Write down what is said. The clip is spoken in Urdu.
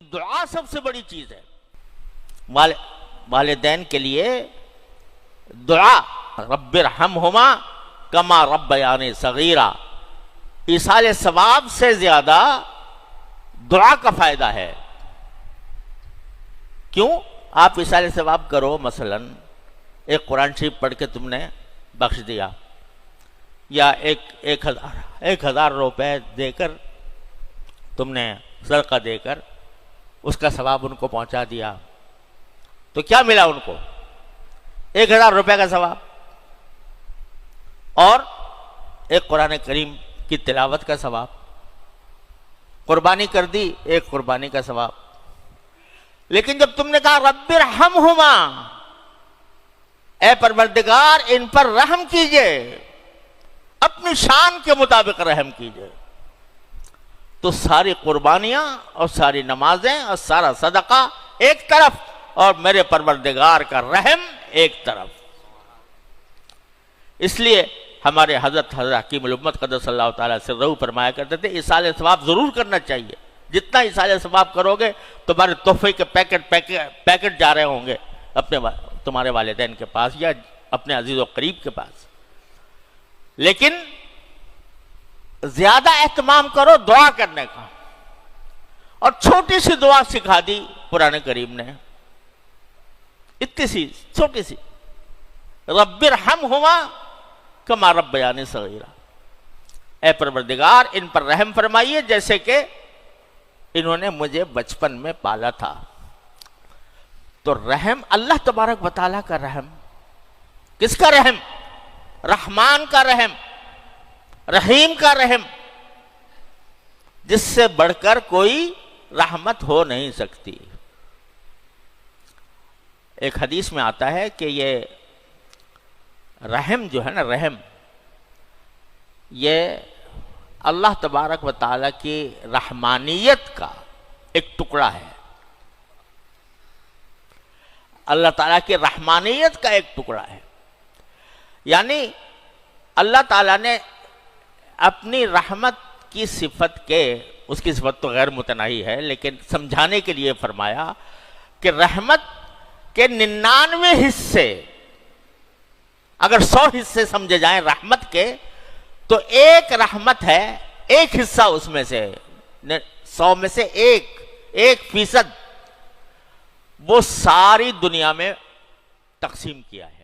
دعا سب سے بڑی چیز ہے. والدین کے لیے دعا رب ارحمہما کما ربیانی صغیرا، ایصال ثواب سے زیادہ دعا کا فائدہ ہے. کیوں؟ آپ ایصال ثواب کرو، مثلا ایک قرآن شریف پڑھ کے تم نے بخش دیا، یا ایک ہزار روپے دے کر تم نے صدقہ دے کر اس کا ثواب ان کو پہنچا دیا، تو کیا ملا ان کو؟ 1000 روپے کا ثواب اور ایک قرآن کریم کی تلاوت کا ثواب. قربانی کر دی، ایک قربانی کا ثواب. لیکن جب تم نے کہا رب ارحمہما، اے پروردگار ان پر رحم کیجئے، اپنی شان کے مطابق رحم کیجئے، تو ساری قربانیاں اور ساری نمازیں اور سارا صدقہ ایک طرف اور میرے پروردگار کا رحم ایک طرف. اس لیے ہمارے حضرت حکیم الامت قدس اللہ تعالیٰ سرہ فرمایا کرتے تھے ایصال ثواب ضرور کرنا چاہیے. جتنا ایصال ثواب کرو گے تمہارے تحفے کے پیکٹ جا رہے ہوں گے تمہارے والدین کے پاس یا اپنے عزیز و قریب کے پاس. لیکن زیادہ اہتمام کرو دعا کرنے کا. اور چھوٹی سی دعا سکھا دی قرآن کریم نے، اتنی سی چھوٹی سی، رب ارحمہما کما ربیانی صغیرا، اے پروردگار ان پر رحم فرمائیے جیسے کہ انہوں نے مجھے بچپن میں پالا تھا. تو رحم اللہ تبارک و تعالیٰ کا رحم. کس کا رحم؟ رحمان کا رحم، رحیم کا رحم، جس سے بڑھ کر کوئی رحمت ہو نہیں سکتی. ایک حدیث میں آتا ہے کہ یہ رحم جو ہے نا، رحم یہ اللہ تبارک و تعالیٰ کی رحمانیت کا ایک ٹکڑا ہے. اللہ تعالیٰ کی رحمانیت کا ایک ٹکڑا ہے. یعنی اللہ تعالیٰ نے اپنی رحمت کی صفت کے، اس کی صفت تو غیر متناہی ہے لیکن سمجھانے کے لیے فرمایا کہ رحمت کے 99 حصے اگر 100 حصے سمجھے جائیں رحمت کے، تو ایک رحمت ہے، ایک حصہ اس میں سے 100 میں سے 1% وہ ساری دنیا میں تقسیم کیا ہے.